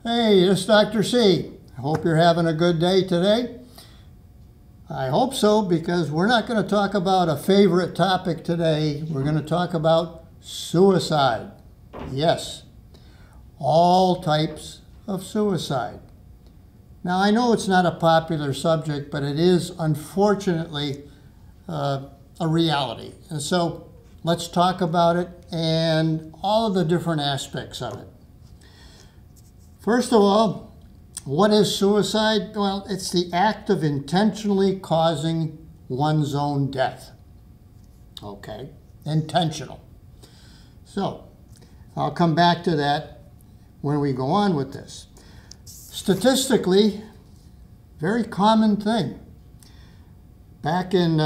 Hey, this is Dr. C. I hope you're having a good day today. I hope so, because we're not going to talk about a favorite topic today. We're going to talk about suicide. Yes, all types of suicide. Now, I know it's not a popular subject, but it is unfortunately a reality. And so let's talk about it and all of the different aspects of it. First of all, what is suicide? Well, it's the act of intentionally causing one's own death. Okay, intentional. So, I'll come back to that when we go on with this. Statistically, very common thing. Back in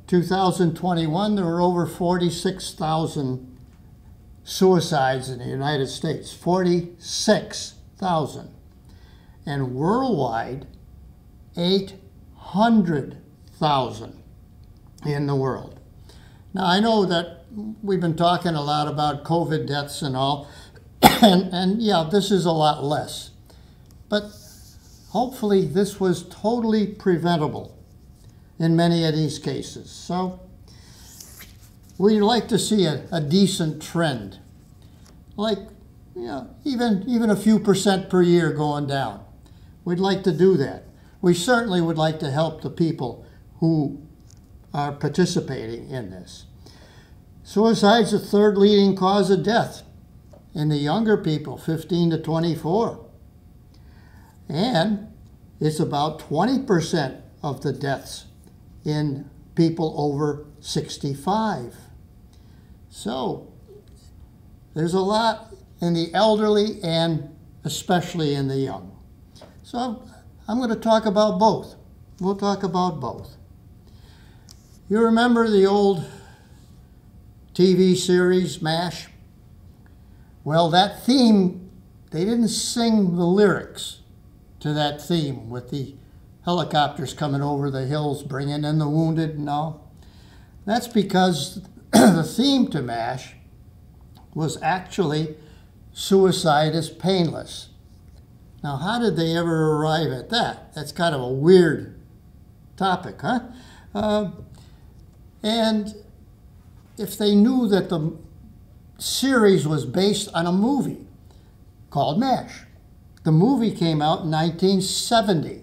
2021, there were over 46,000 suicides in the United States. 46,000. And worldwide, 800,000 in the world. Now, I know that we've been talking a lot about COVID deaths and all, and yeah, this is a lot less. But hopefully this was totally preventable in many of these cases. So we'd like to see a decent trend, like even a few percent per year going down. We'd like to do that. We certainly would like to help the people who are participating in this. Suicide's the third leading cause of death in the younger people, 15 to 24. And it's about 20% of the deaths in people over 65. So there's a lot in the elderly and especially in the young. So I'm going to talk about both. We'll talk about both. You remember the old TV series, MASH? Well, that theme, they didn't sing the lyrics to that theme with the helicopters coming over the hills, bringing in the wounded and all. That's because the theme to MASH was actually suicide is painless. Now, how did they ever arrive at that? That's kind of a weird topic, huh? And if they knew that the series was based on a movie called MASH. The movie came out in 1970,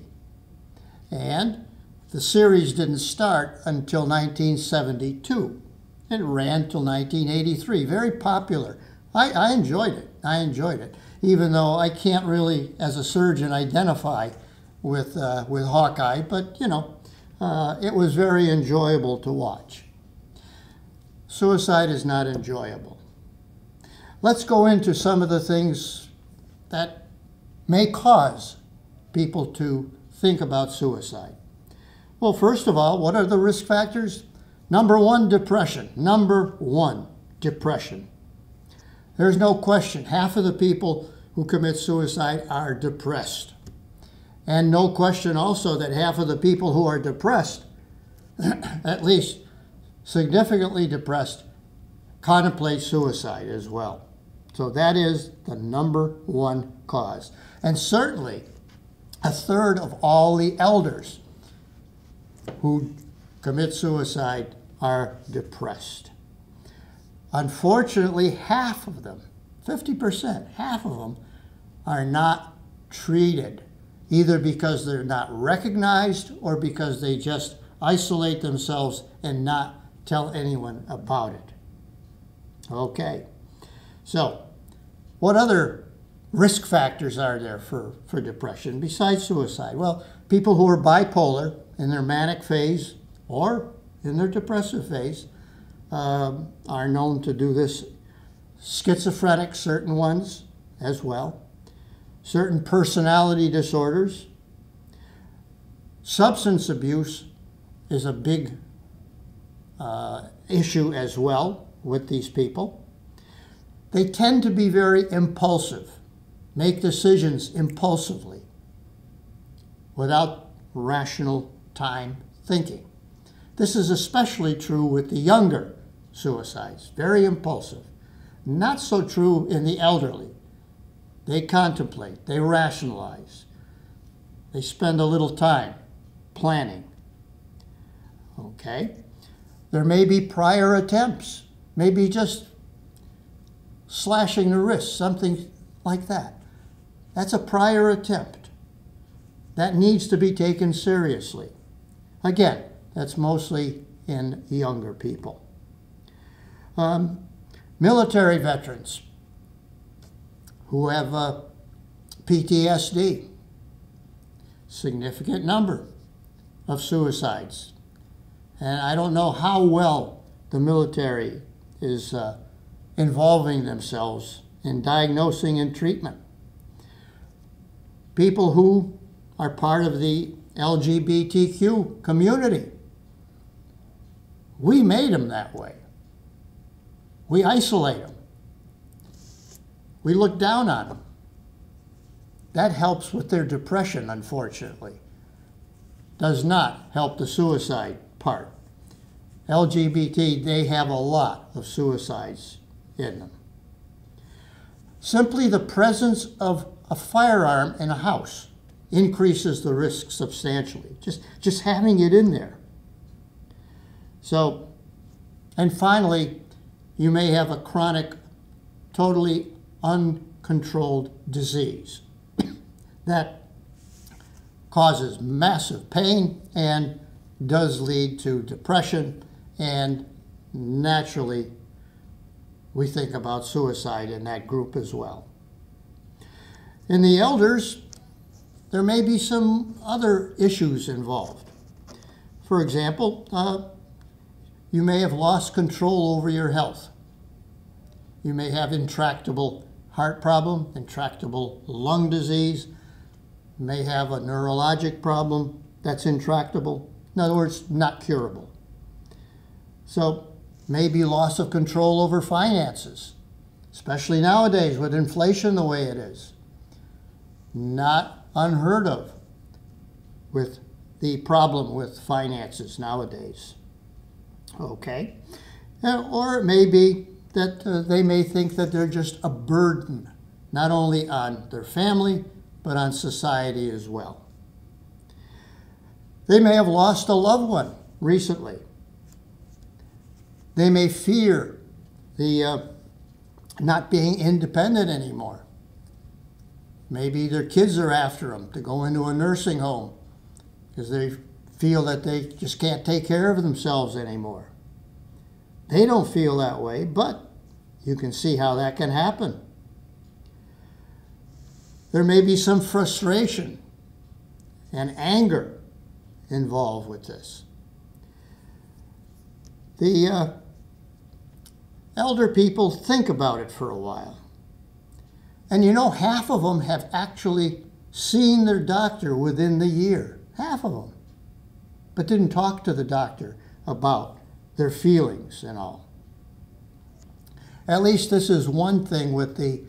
and the series didn't start until 1972. It ran till 1983. Very popular. I enjoyed it. I enjoyed it, even though I can't really, as a surgeon, identify with Hawkeye. But it was very enjoyable to watch. Suicide is not enjoyable. Let's go into some of the things that may cause people to think about suicide. Well, first of all, what are the risk factors? Number one, depression. Number one, depression. There's no question. Half of the people who commit suicide are depressed. And no question also that half of the people who are depressed, at least significantly depressed, contemplate suicide as well. So that is the number one cause. And certainly, a third of all the elders who commit suicide are depressed. Unfortunately, half of them, 50%, half of them, are not treated, either because they're not recognized or because they just isolate themselves and not tell anyone about it. Okay, so what other risk factors are there for depression besides suicide? Well, people who are bipolar in their manic phase or in their depressive phase are known to do this. Schizophrenic, certain ones as well. Certain personality disorders. Substance abuse is a big issue as well with these people. They tend to be very impulsive, make decisions impulsively without rational time thinking. This is especially true with the younger suicides, very impulsive. Not so true in the elderly. They contemplate, they rationalize, they spend a little time planning. Okay? There may be prior attempts, maybe just slashing the wrist, something like that. That's a prior attempt. That needs to be taken seriously. Again, that's mostly in younger people. Military veterans who have PTSD, significant number of suicides. And I don't know how well the military is involving themselves in diagnosing and treatment. People who are part of the LGBTQ community. We made them that way. We isolate them. We look down on them. That helps with their depression, unfortunately. Does not help the suicide part. LGBT, they have a lot of suicides in them. Simply the presence of a firearm in a house increases the risk substantially. Just having it in there. So, and finally, you may have a chronic, totally uncontrolled disease that causes massive pain and does lead to depression, and naturally we think about suicide in that group as well. In the elders, there may be some other issues involved. For example, you may have lost control over your health. You may have intractable heart problem, intractable lung disease. You may have a neurologic problem that's intractable. In other words, not curable. So maybe loss of control over finances, especially nowadays with inflation the way it is. Not unheard of with the problem with finances nowadays. Okay? Or it may be that they may think that they're just a burden, not only on their family, but on society as well. They may have lost a loved one recently. They may fear the not being independent anymore. Maybe their kids are after them to go into a nursing home because they feel that they just can't take care of themselves anymore. They don't feel that way, but you can see how that can happen. There may be some frustration and anger involved with this. The elder people think about it for a while. And you know, half of them have actually seen their doctor within the year. Half of them. But didn't talk to the doctor about their feelings and all. At least this is one thing with the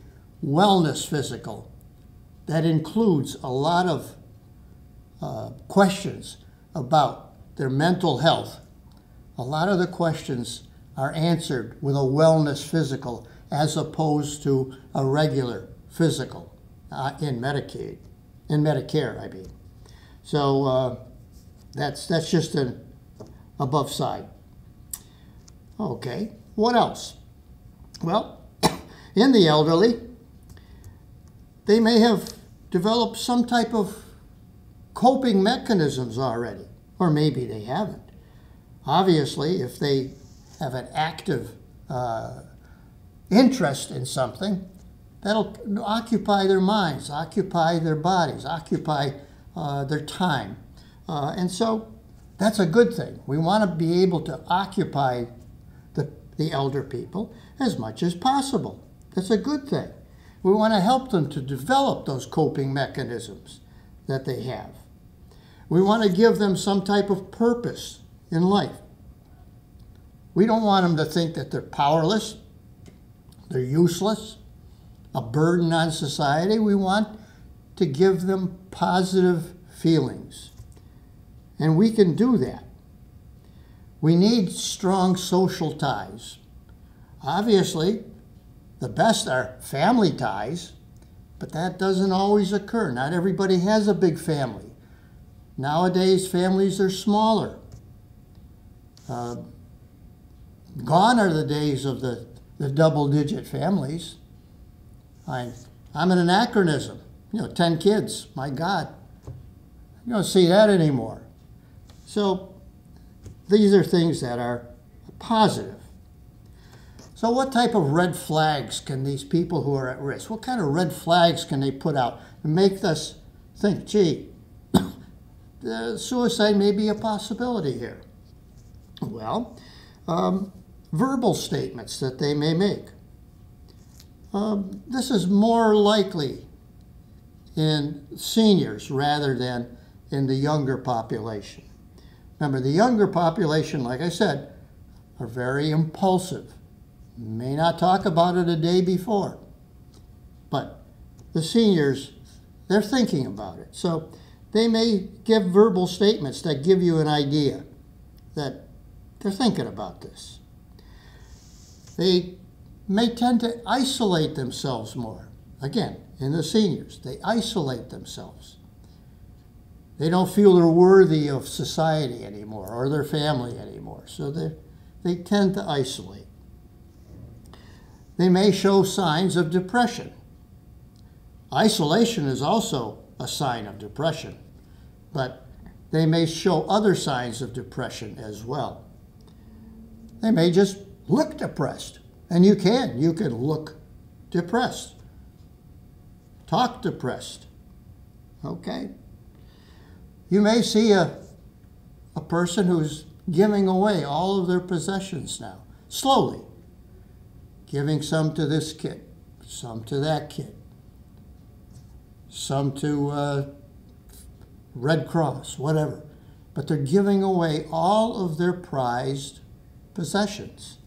wellness physical that includes a lot of questions about their mental health. A lot of the questions are answered with a wellness physical as opposed to a regular physical in Medicaid, in Medicare, I mean. So that's just an above side. Okay, what else? Well, in the elderly, they may have developed some type of coping mechanisms already, or maybe they haven't. Obviously, if they have an active interest in something, that'll occupy their minds, occupy their bodies, occupy their time. And so that's a good thing. We want to be able to occupy the elder people as much as possible. That's a good thing. We want to help them to develop those coping mechanisms that they have. We want to give them some type of purpose in life. We don't want them to think that they're powerless, they're useless, a burden on society. We want to give them positive feelings. And we can do that. We need strong social ties. Obviously, the best are family ties, But that doesn't always occur. Not everybody has a big family. Nowadays, families are smaller. Gone are the days of the double-digit families. I'm an anachronism. 10 kids, my God. You don't see that anymore. So these are things that are positive. So what type of red flags can these people who are at risk, what kind of red flags can they put out and make us think, gee, suicide may be a possibility here? Well, verbal statements that they may make. This is more likely in seniors rather than in the younger population. Remember, the younger population, like I said, are very impulsive. May not talk about it a day before. But the seniors, they're thinking about it. So they may give verbal statements that give you an idea that they're thinking about this. They may tend to isolate themselves more. Again, in the seniors, they isolate themselves. They don't feel they're worthy of society anymore or their family anymore. So they tend to isolate. They may show signs of depression. Isolation is also a sign of depression, but they may show other signs of depression as well. They may just look depressed, and you can look depressed. Talk depressed, okay? You may see a person who's giving away all of their possessions now, slowly. Giving some to this kid, some to that kid, some to Red Cross, whatever. But they're giving away all of their prized possessions.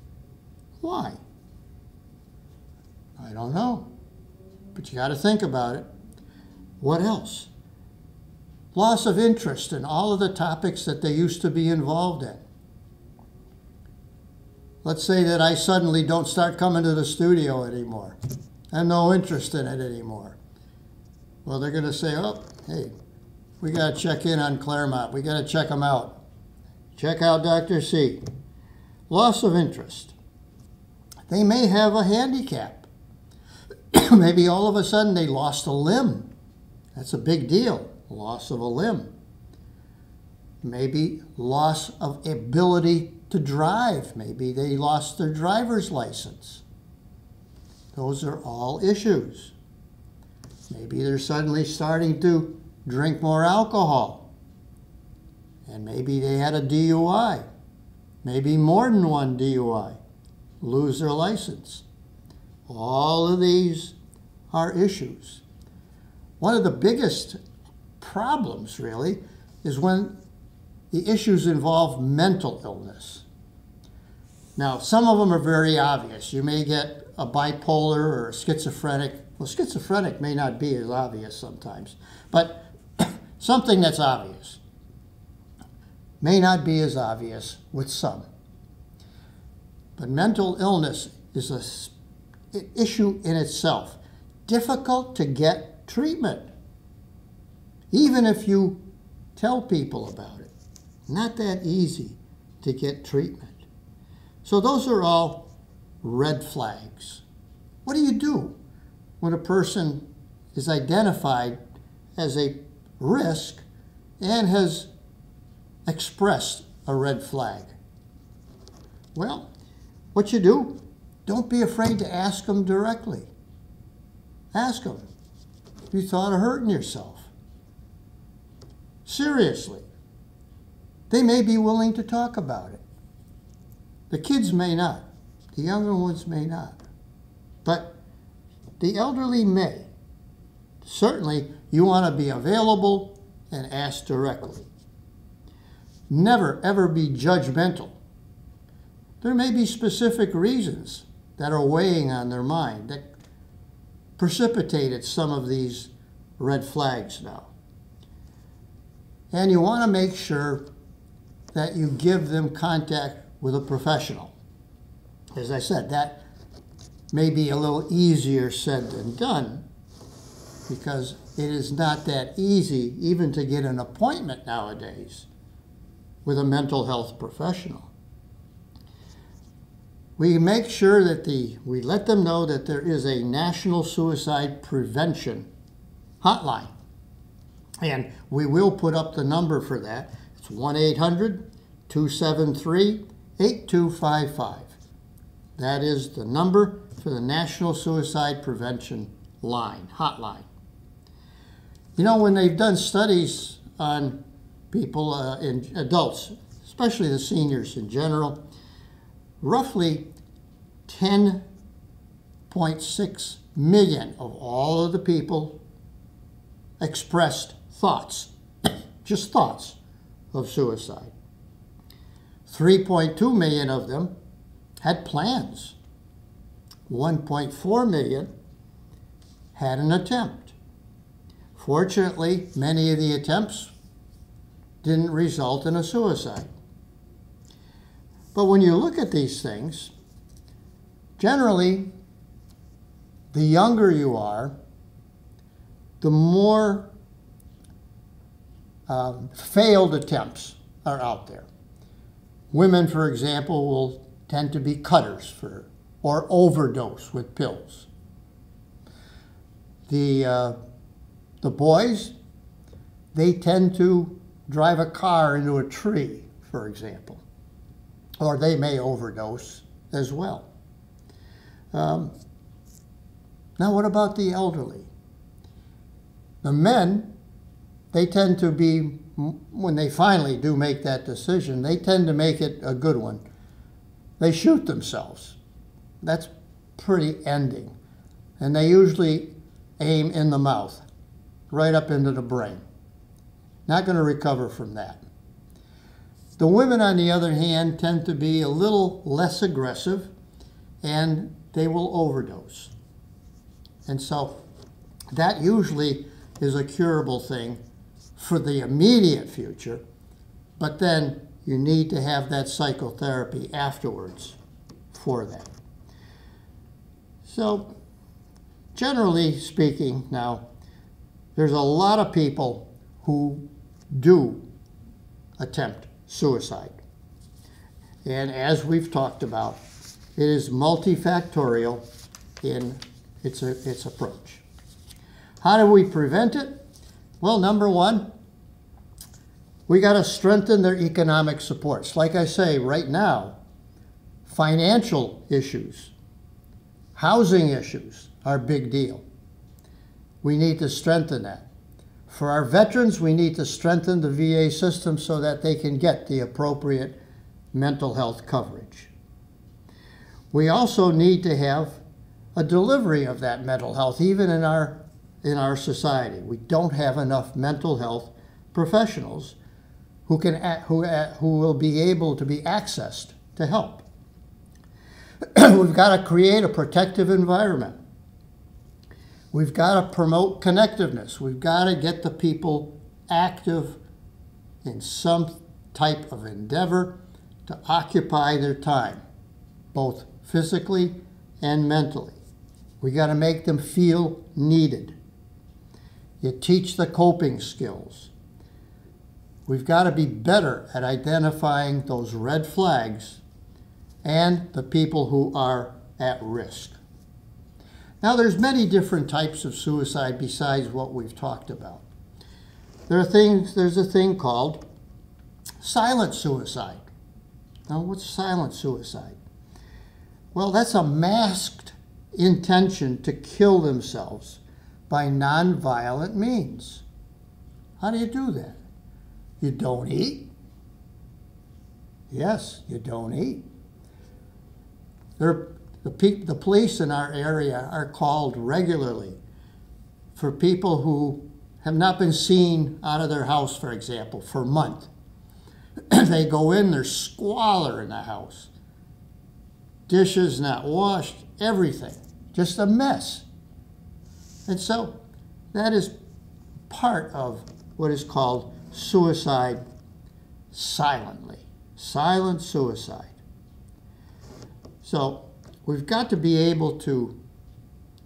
Why? I don't know. But you got to think about it. What else? Loss of interest in all of the topics that they used to be involved in. Let's say that I suddenly don't start coming to the studio anymore. I have no interest in it anymore. Well, they're going to say, oh, hey, we got to check in on Claremont. We got to check them out. Check out Dr. C. Loss of interest. They may have a handicap. Maybe all of a sudden they lost a limb. That's a big deal, loss of a limb. Maybe loss of ability to drive. Maybe they lost their driver's license. Those are all issues. Maybe they're suddenly starting to drink more alcohol. And maybe they had a DUI. Maybe more than one DUI. Lose their license. All of these are issues. One of the biggest problems, really, is when the issues involve mental illness. Now, some of them are very obvious. You may get a bipolar or a schizophrenic. Well, schizophrenic may not be as obvious sometimes, but something that's obvious may not be as obvious with some. But mental illness is an issue in itself. Difficult to get treatment, even if you tell people about it. Not that easy to get treatment. So those are all red flags. What do you do when a person is identified as a risk and has expressed a red flag? Well, what you do, don't be afraid to ask them directly. Ask them, have you thought of hurting yourself? Seriously. They may be willing to talk about it. The kids may not. The younger ones may not. But the elderly may. Certainly, you want to be available and ask directly. Never, ever be judgmental. There may be specific reasons that are weighing on their mind that precipitated some of these red flags now. And you want to make sure that you give them contact with a professional. As I said, that may be a little easier said than done, because it is not that easy even to get an appointment nowadays with a mental health professional. We make sure that we let them know that there is a National Suicide Prevention Hotline. And we will put up the number for that. It's 1-800-273-8255. That is the number for the National Suicide Prevention Hotline. You know, when they've done studies on people, in adults, especially the seniors in general, roughly 10.6 million of all of the people expressed thoughts, just thoughts, of suicide. 3.2 million of them had plans. 1.4 million had an attempt. Fortunately, many of the attempts didn't result in a suicide. But when you look at these things, generally, the younger you are, the more failed attempts are out there. Women, for example, will tend to be cutters or overdose with pills. The boys, they tend to drive a car into a tree, for example, or they may overdose as well. Now, what about the elderly? The men, they tend to be, when they finally do make that decision, they tend to make it a good one. They shoot themselves. That's pretty ending. And they usually aim in the mouth, right up into the brain. Not going to recover from that. The women, on the other hand, tend to be a little less aggressive, and they will overdose. And so that usually is a curable thing for the immediate future, but then you need to have that psychotherapy afterwards for that. So generally speaking now, there's a lot of people who do attempt suicide. And as we've talked about, it is multifactorial in its approach. How do we prevent it? Well, number one, we got to strengthen their economic supports. Like I say, right now, financial issues, housing issues are a big deal. We need to strengthen that. For our veterans, we need to strengthen the VA system so that they can get the appropriate mental health coverage. We also need to have a delivery of that mental health, even in our society. We don't have enough mental health professionals who will be able to be accessed to help. We've got to create a protective environment. We've got to promote connectiveness. We've got to get the people active in some type of endeavor to occupy their time, both physically and mentally. We got to make them feel needed. You teach the coping skills. We've got to be better at identifying those red flags and the people who are at risk. Now, there's many different types of suicide besides what we've talked about. There's a thing called silent suicide. Now, what's silent suicide? Well, that's a masked intention to kill themselves by nonviolent means. How do you do that? You don't eat? Yes, you don't eat. The police in our area are called regularly for people who have not been seen out of their house, for example, for a month. They go in, there's squalor in the house. Dishes not washed, everything. Just a mess. And so that is part of what is called suicide silently. Silent suicide. So we've got to be able to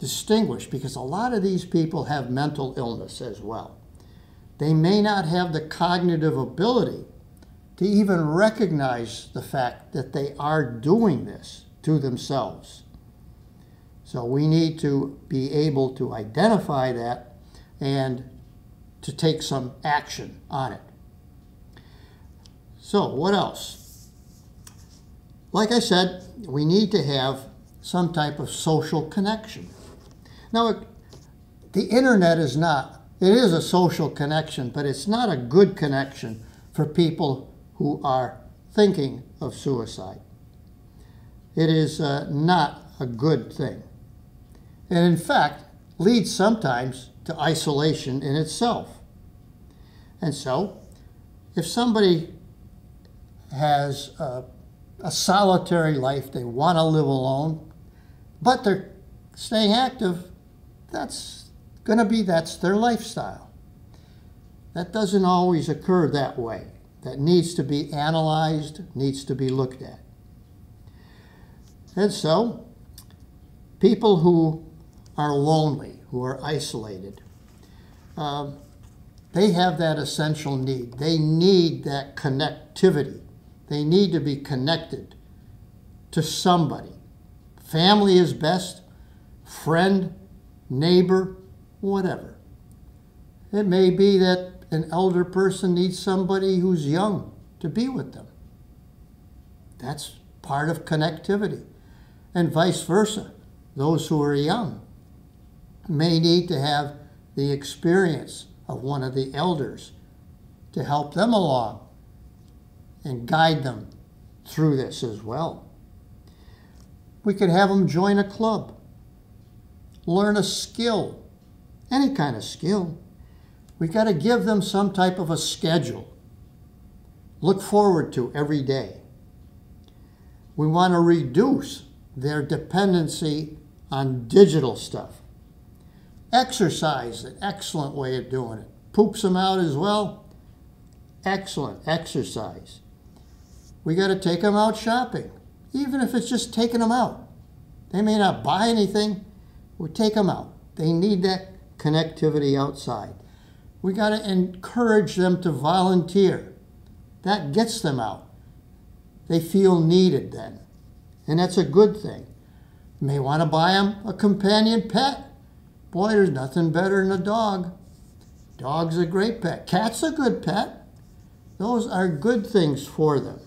distinguish, because a lot of these people have mental illness as well. They may not have the cognitive ability to even recognize the fact that they are doing this to themselves. So we need to be able to identify that and to take some action on it. So what else? Like I said, we need to have some type of social connection. Now, the internet is not, it is a social connection, but it's not a good connection for people who are thinking of suicide. It is not a good thing. And in fact, leads sometimes to isolation in itself. And so, if somebody has a solitary life, they want to live alone, but they're staying active, that's their lifestyle. That doesn't always occur that way. That needs to be analyzed, needs to be looked at. And so, people who are lonely, who are isolated, they have that essential need. They need that connectivity. They need to be connected to somebody. Family is best, friend, neighbor, whatever. It may be that an elder person needs somebody who's young to be with them. That's part of connectivity. And vice versa. Those who are young may need to have the experience of one of the elders to help them along and guide them through this as well. We could have them join a club, learn a skill, any kind of skill. We got to give them some type of a schedule. Look forward to every day. We want to reduce their dependency on digital stuff. Exercise, an excellent way of doing it. Poops them out as well. Excellent exercise. We got to take them out shopping, even if it's just taking them out. They may not buy anything. We take them out. They need that connectivity outside. We got to encourage them to volunteer. That gets them out. They feel needed then. And that's a good thing. You may want to buy them a companion pet. Boy, there's nothing better than a dog. Dog's a great pet. Cat's a good pet. Those are good things for them.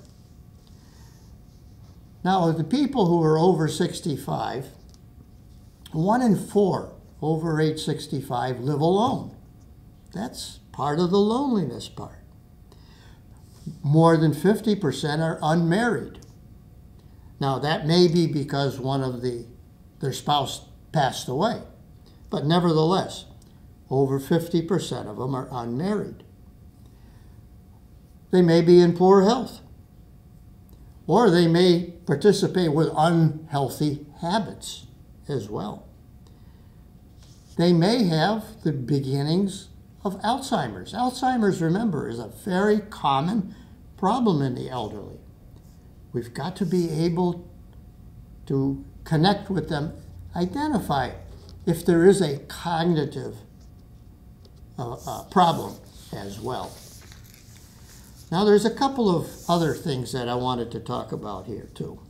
Now, the people who are over 65, 1 in 4 over age 65 live alone. That's part of the loneliness part. More than 50% are unmarried. Now, that may be because one of their spouse passed away. But nevertheless, over 50% of them are unmarried. They may be in poor health. Or they may participate with unhealthy habits as well. They may have the beginnings of Alzheimer's. Alzheimer's, remember, is a very common problem in the elderly. We've got to be able to connect with them, identify if there is a cognitive problem as well. Now, there's a couple of other things that I wanted to talk about here, too.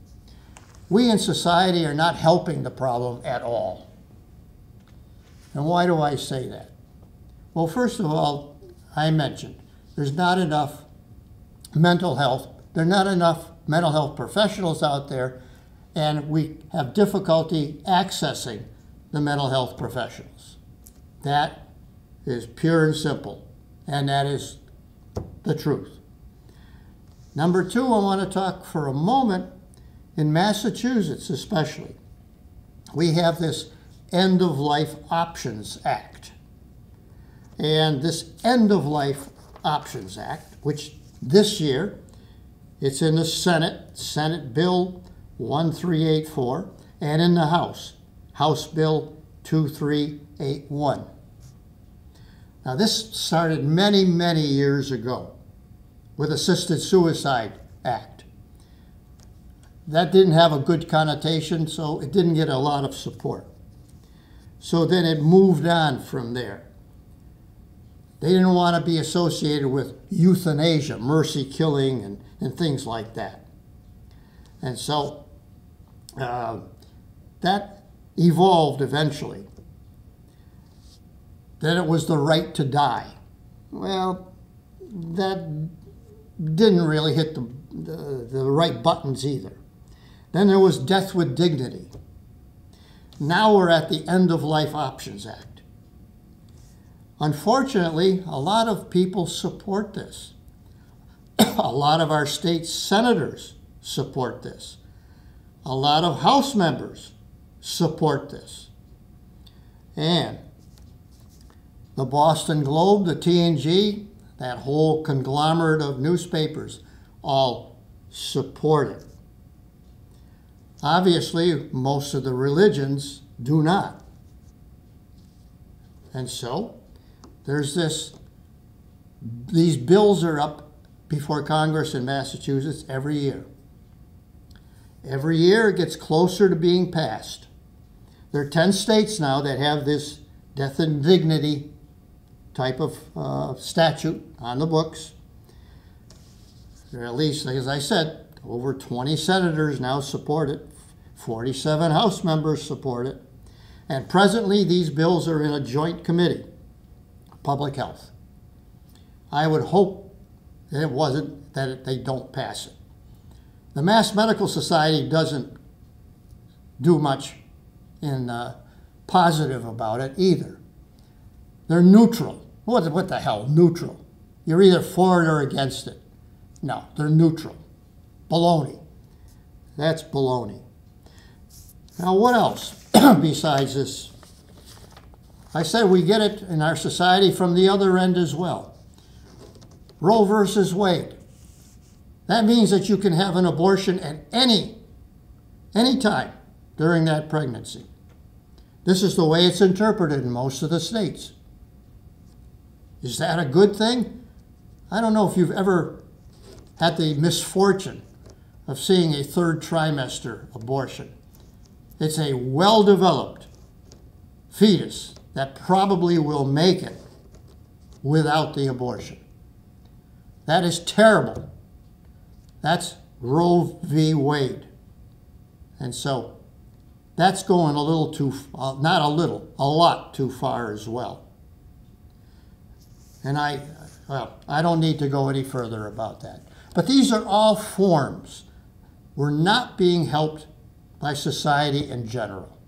We in society are not helping the problem at all. And why do I say that? Well, first of all, I mentioned there's not enough mental health. There are not enough mental health professionals out there, and we have difficulty accessing the mental health professionals. That is pure and simple, and that is the truth. Number 2, I want to talk for a moment, in Massachusetts especially, we have this End-of-Life Options Act. And this End-of-Life Options Act, which this year, it's in the Senate Bill 1384, and in the House Bill 2381. Now, this started many, many years ago with Assisted Suicide Act. That didn't have a good connotation, so it didn't get a lot of support. So then it moved on from there. They didn't want to be associated with euthanasia, mercy killing, and things like that. And so that evolved eventually. Then it was the right to die. Well, that didn't really hit the right buttons either. Then there was Death with Dignity. Now we're at the End of Life Options Act. Unfortunately, a lot of people support this. A lot of our state senators support this. A lot of House members support this. And the Boston Globe, the TNG, that whole conglomerate of newspapers, all support it. Obviously, most of the religions do not. And so, there's these bills are up before Congress in Massachusetts every year. Every year it gets closer to being passed. There are 10 states now that have this death and dignity type of statute on the books. There are at least, as I said, over 20 senators now support it. 47 House members support it. And presently these bills are in a joint committee, Public Health. I would hope that it wasn't, that they don't pass it. The Mass Medical Society doesn't do much in positive about it either. They're neutral. What the hell, neutral? You're either for it or against it. No, they're neutral. Baloney. That's baloney. Now what else besides this? I said we get it in our society from the other end as well. Roe versus Wade. That means that you can have an abortion at any time during that pregnancy. This is the way it's interpreted in most of the states. Is that a good thing? I don't know if you've ever had the misfortune of seeing a third trimester abortion. It's a well-developed fetus that probably will make it without the abortion. That is terrible. That's Roe v. Wade. And so that's going a little too, not a little, a lot too far as well. And I don't need to go any further about that. But these are all forms. We're not being helped by society in general.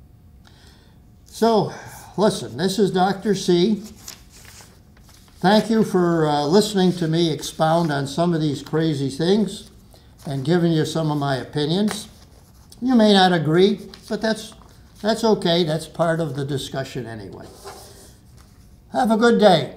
So, listen, this is Dr. C. Thank you for listening to me expound on some of these crazy things and giving you some of my opinions. You may not agree, but that's okay. That's part of the discussion anyway. Have a good day.